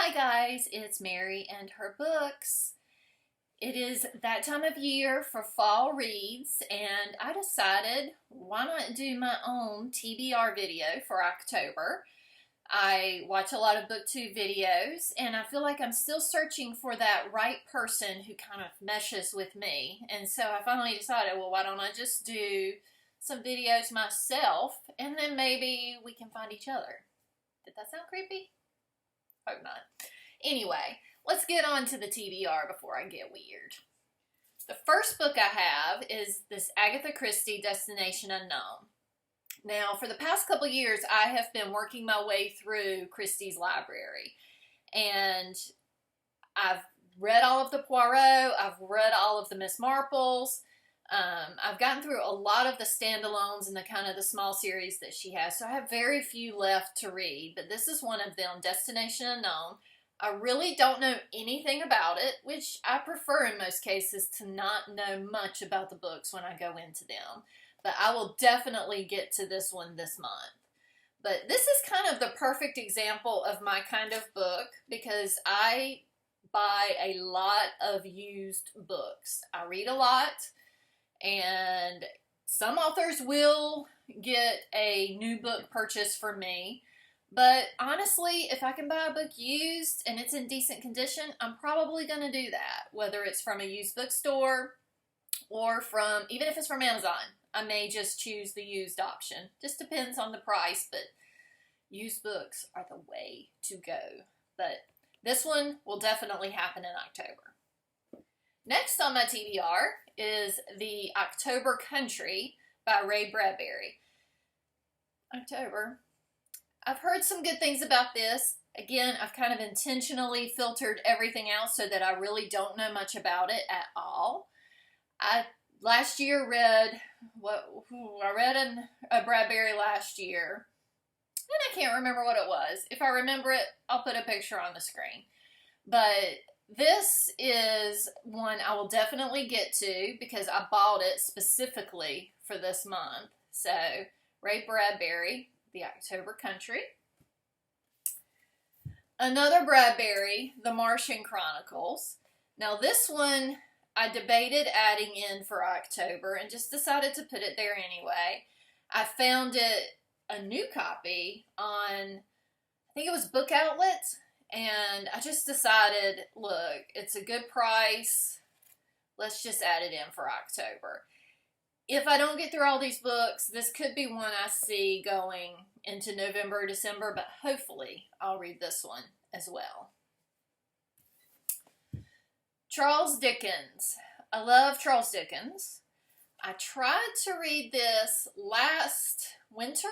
Hi guys, it's Mary and her books. It is that time of year for fall reads, and I decided why not do my own TBR video for October. I watch a lot of booktube videos, and I feel like I'm still searching for that right person who kind of meshes with me. And so I finally decided, well, why don't I just do some videos myself, and then maybe we can find each other. Did that sound creepy? Hope not. Anyway, let's get on to the TBR before I get weird. The first book I have is this Agatha Christie Destination Unknown. Now, for the past couple years, I have been working my way through Christie's library. And I've read all of the Poirot, I've read all of the Miss Marples. I've gotten through a lot of the standalones and the kind of the small series that she has, so I have very few left to read, but this is one of them, Destination Unknown. I really don't know anything about it, which I prefer in most cases to not know much about the books when I go into them, but I will definitely get to this one this month. But this is kind of the perfect example of my kind of book because I buy a lot of used books. I read a lot. And some authors will get a new book purchased for me. But honestly, if I can buy a book used and it's in decent condition, I'm probably going to do that. Whether it's from a used bookstore or even if it's from Amazon, I may just choose the used option. Just depends on the price, but used books are the way to go. But this one will definitely happen in October. Next on my TBR is The October Country by Ray Bradbury. October. I've heard some good things about this. Again, I've kind of intentionally filtered everything else so that I really don't know much about it at all. I last year read a Bradbury last year, and I can't remember what it was. If I remember it, I'll put a picture on the screen. But this is one I will definitely get to because I bought it specifically for this month. So, Ray Bradbury, The October Country. Another Bradbury, The Martian Chronicles. Now this one I debated adding in for October and just decided to put it there anyway. I found it a new copy on, I think it was Book Outlet. And I just decided, look, it's a good price. Let's just add it in for October. If I don't get through all these books, this could be one I see going into November or December, but hopefully I'll read this one as well. Charles Dickens. I love Charles Dickens. I tried to read this last winter.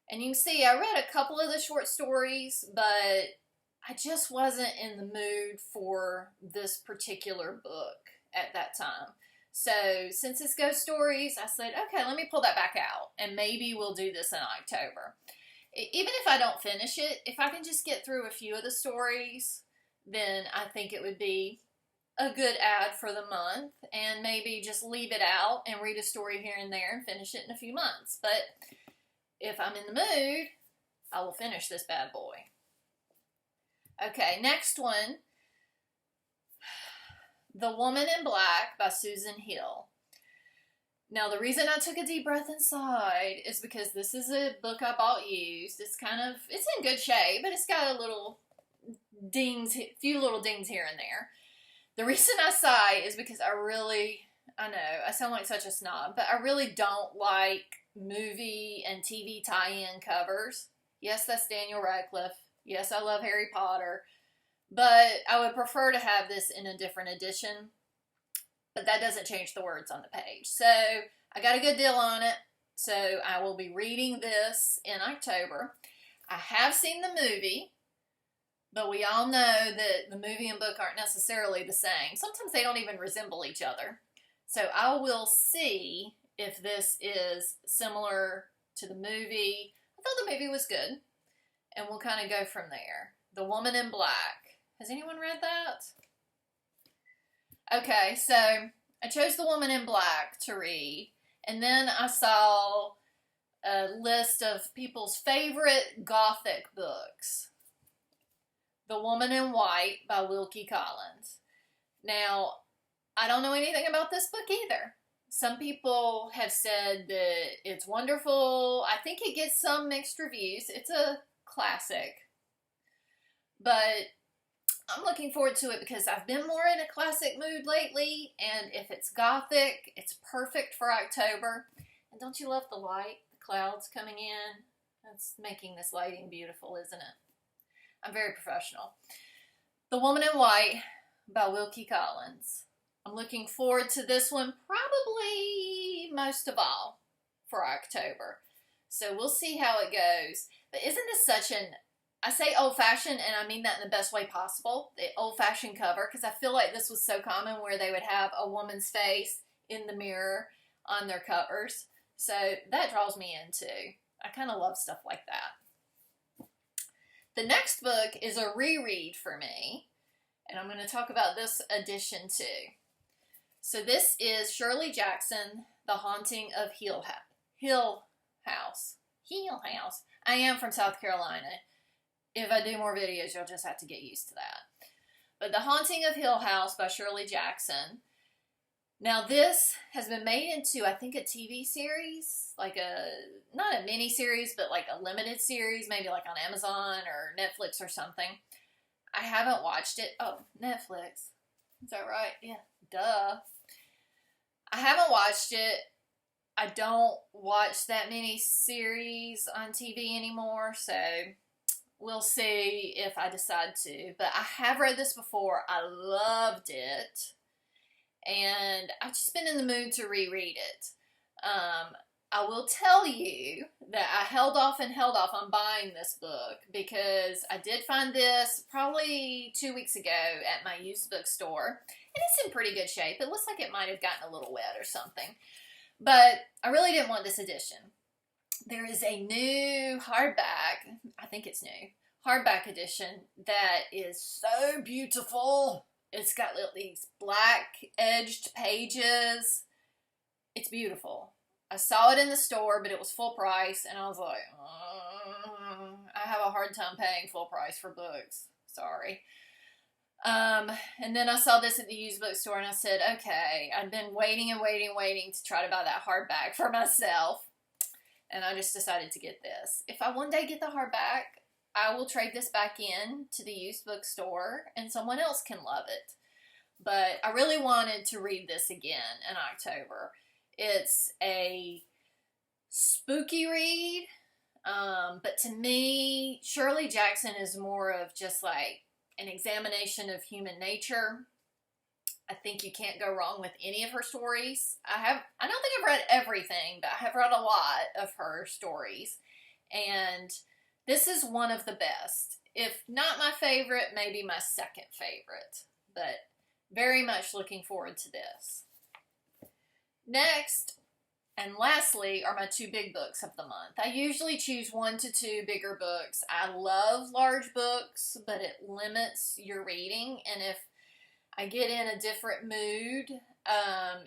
And you can see I read a couple of the short stories, but I just wasn't in the mood for this particular book at that time. So since it's ghost stories, I said, okay, let me pull that back out, and maybe we'll do this in October. Even if I don't finish it, if I can just get through a few of the stories, then I think it would be a good ad for the month, and maybe just leave it out and read a story here and there and finish it in a few months. But if I'm in the mood, I will finish this bad boy. Okay, next one. The Woman in Black by Susan Hill. Now, the reason I took a deep breath and sighed is because this is a book I bought used. It's in good shape, but it's got few little dings here and there. The reason I sigh is because I know, I sound like such a snob, but I really don't like movie and TV tie-in covers. Yes, that's Daniel Radcliffe. Yes, I love Harry Potter. But I would prefer to have this in a different edition. But that doesn't change the words on the page. So I got a good deal on it. So I will be reading this in October. I have seen the movie. But we all know that the movie and book aren't necessarily the same. Sometimes they don't even resemble each other. So I will see if this is similar to the movie. I thought the movie was good. And we'll kind of go from there. The Woman in Black. Has anyone read that? Okay, so I chose The Woman in Black to read. And then I saw a list of people's favorite Gothic books. The Woman in White by Wilkie Collins. Now, I don't know anything about this book either. Some people have said that it's wonderful. I think it gets some mixed reviews. It's a classic. But I'm looking forward to it because I've been more in a classic mood lately, and if it's gothic, it's perfect for October. And don't you love the light, the clouds coming in? That's making this lighting beautiful, isn't it? I'm very professional. The Woman in White by Wilkie Collins. I'm looking forward to this one probably most of all for October. So we'll see how it goes. But isn't this such an, I say old-fashioned, and I mean that in the best way possible, the old-fashioned cover, because I feel like this was so common where they would have a woman's face in the mirror on their covers. So that draws me in too. I kind of love stuff like that. The next book is a reread for me, and I'm going to talk about this edition too. So this is Shirley Jackson, The Haunting of Hill House. I am from South Carolina. If I do more videos, you'll just have to get used to that. But The Haunting of Hill House by Shirley Jackson. Now this has been made into, I think, a TV series, like not a mini series, but like a limited series, maybe like on Amazon or Netflix or something. I haven't watched it. Oh, Netflix. Is that right? Yeah, duh. I haven't watched it. I don't watch that many series on TV anymore, so we'll see if I decide to. But I have read this before. I loved it. And I've just been in the mood to reread it. I will tell you that I held off on buying this book because I did find this probably 2 weeks ago at my used bookstore. And it's in pretty good shape. It looks like it might have gotten a little wet or something. But I really didn't want this edition. There is a new hardback, I think it's new, hardback edition that is so beautiful. It's got these black edged pages. It's beautiful. I saw it in the store, but it was full price, and I was like, I have a hard time paying full price for books. Sorry. And then I saw this at the used bookstore, and I said, okay, I've been waiting to try to buy that hardback for myself, and I just decided to get this. If I one day get the hardback, I will trade this back in to the used bookstore, and someone else can love it. But I really wanted to read this again in October. It's a spooky read, but to me, Shirley Jackson is more of just like an examination of human nature. I think you can't go wrong with any of her stories. I don't think I've read everything, but I have read a lot of her stories. And this is one of the best. If not my favorite, maybe my second favorite. But very much looking forward to this. Next, and lastly, are my two big books of the month. I usually choose 1 to 2 bigger books. I love large books, but it limits your reading. And if I get in a different mood,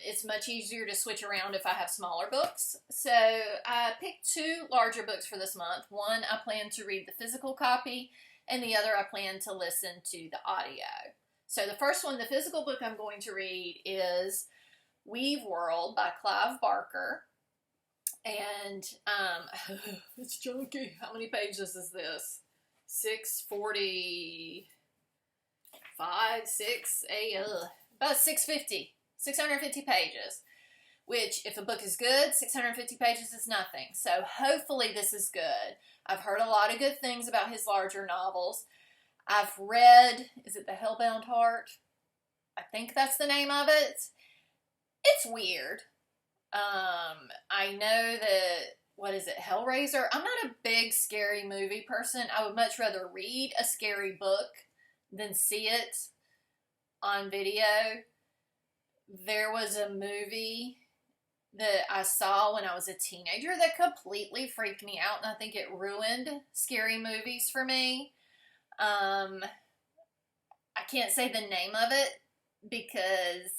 it's much easier to switch around if I have smaller books. So I picked 2 larger books for this month. One, I plan to read the physical copy, and the other, I plan to listen to the audio. So the first one, the physical book I'm going to read is Weave World by Clive Barker. And it's chunky. How many pages is this? 645, about 650 pages. Which, if a book is good, 650 pages is nothing. So hopefully this is good. I've heard a lot of good things about his larger novels. I've read, is it The Hellbound Heart? I think that's the name of it. It's weird. I know that, what is it, Hellraiser? I'm not a big scary movie person. I would much rather read a scary book than see it on video. There was a movie that I saw when I was a teenager that completely freaked me out, and I think it ruined scary movies for me. I can't say the name of it because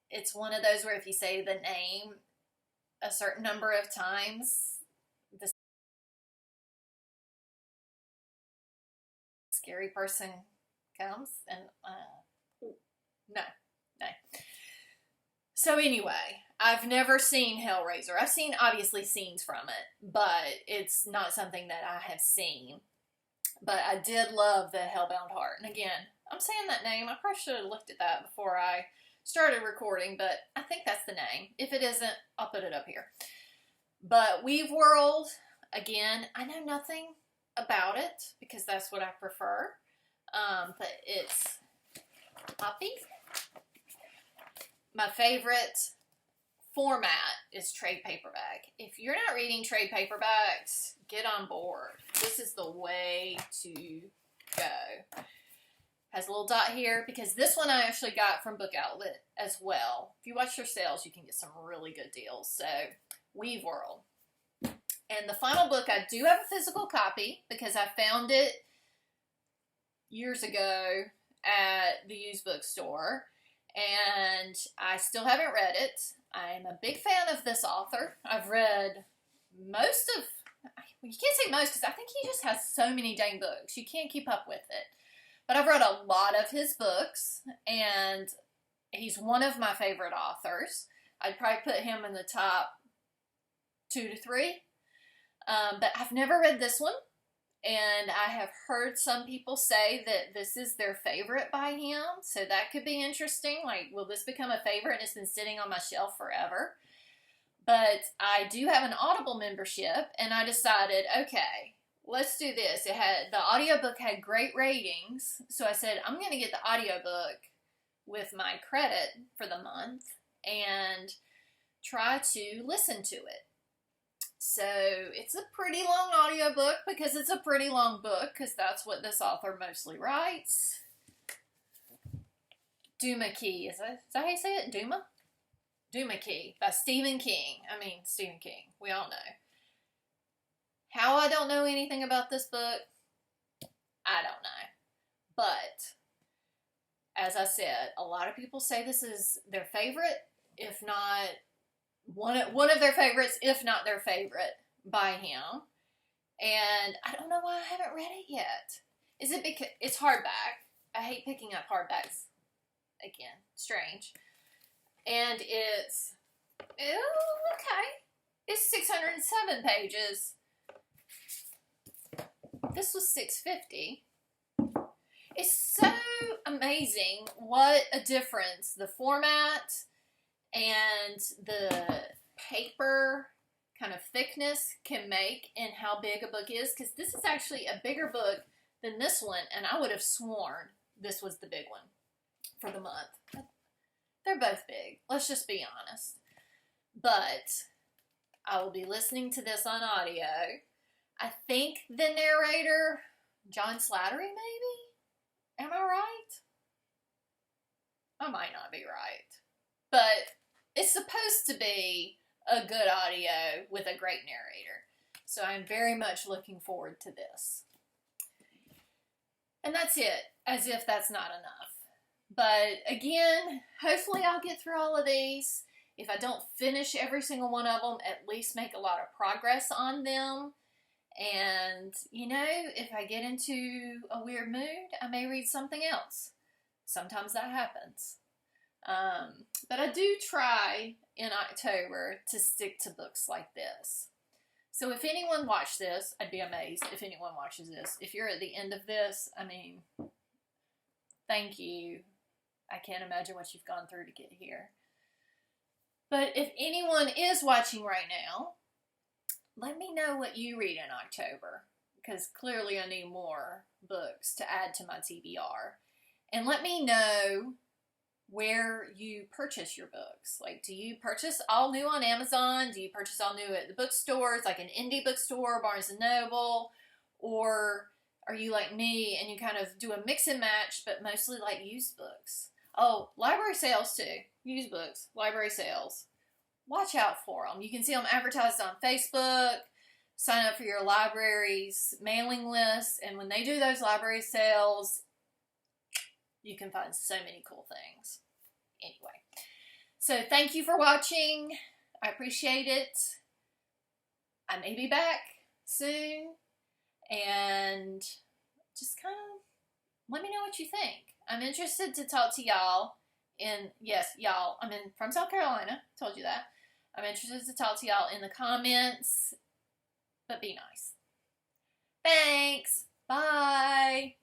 it's one of those where if you say the name a certain number of times, the scary person comes and, no. So anyway, I've never seen Hellraiser. I've seen, obviously, scenes from it, but it's not something that I have seen. But I did love the Hellbound Heart. And again, I'm saying that name. I probably should have looked at that before I started recording, but I think that's the name. If it isn't, I'll put it up here. But Weave World, again, I know nothing about it because that's what I prefer. But it's poppy. My favorite format is trade paperback. If you're not reading trade paperbacks, get on board. This is the way to go. Has a little dot here because this one I actually got from Book Outlet as well. If you watch their sales, you can get some really good deals. So, Weave World. And the final book, I do have a physical copy because I found it years ago at the used bookstore. And I still haven't read it. I'm a big fan of this author. I've read most of, you can't say most because I think he just has so many dang books. You can't keep up with it. But I've read a lot of his books, and he's one of my favorite authors. I'd probably put him in the top 2 to 3. But I've never read this one. And I have heard some people say that this is their favorite by him. So that could be interesting. Like, will this become a favorite and it's been sitting on my shelf forever? But I do have an Audible membership, and I decided, okay, let's do this. The audiobook had great ratings. So I said, I'm going to get the audiobook with my credit for the month and try to listen to it. So it's a pretty long audiobook because it's a pretty long book because that's what this author mostly writes. Duma Key, is that how you say it? Duma? Duma Key by Stephen King. Stephen King. We all know. How I don't know anything about this book, I don't know. But, as I said, a lot of people say this is their favorite, if not one of their favorites, if not their favorite, by him. And I don't know why I haven't read it yet. Is it because it's hardback? I hate picking up hardbacks. Again, strange. And it's, okay. It's 607 pages. This was 650. It's so amazing what a difference the format and the paper kind of thickness can make in how big a book is. Because this is actually a bigger book than this one, and I would have sworn this was the big one for the month. They're both big. Let's just be honest. But I will be listening to this on audio. I think the narrator, John Slattery, maybe? Am I right? I might not be right. But it's supposed to be a good audio with a great narrator. So I'm very much looking forward to this. And that's it, as if that's not enough. But again, hopefully I'll get through all of these. If I don't finish every single one of them, at least make a lot of progress on them. And, if I get into a weird mood, I may read something else. Sometimes that happens. But I do try in October to stick to books like this. So if anyone watched this, I'd be amazed if anyone watches this. If you're at the end of this, thank you. I can't imagine what you've gone through to get here. But if anyone is watching right now, let me know what you read in October, because clearly I need more books to add to my TBR. And let me know where you purchase your books. Like, do you purchase all new on Amazon? Do you purchase all new at the bookstores, like an indie bookstore, Barnes & Noble? Or are you like me and you kind of do a mix and match, but mostly like used books? Oh, library sales too. Used books, library sales. Watch out for them. You can see them advertised on Facebook. Sign up for your library's mailing list. And when they do those library sales, you can find so many cool things. Anyway, so thank you for watching. I appreciate it. I may be back soon. And just kind of let me know what you think. I'm interested to talk to y'all. And yes, y'all, I'm from South Carolina. Told you that. I'm interested to talk to y'all in the comments, but be nice. Thanks. Bye.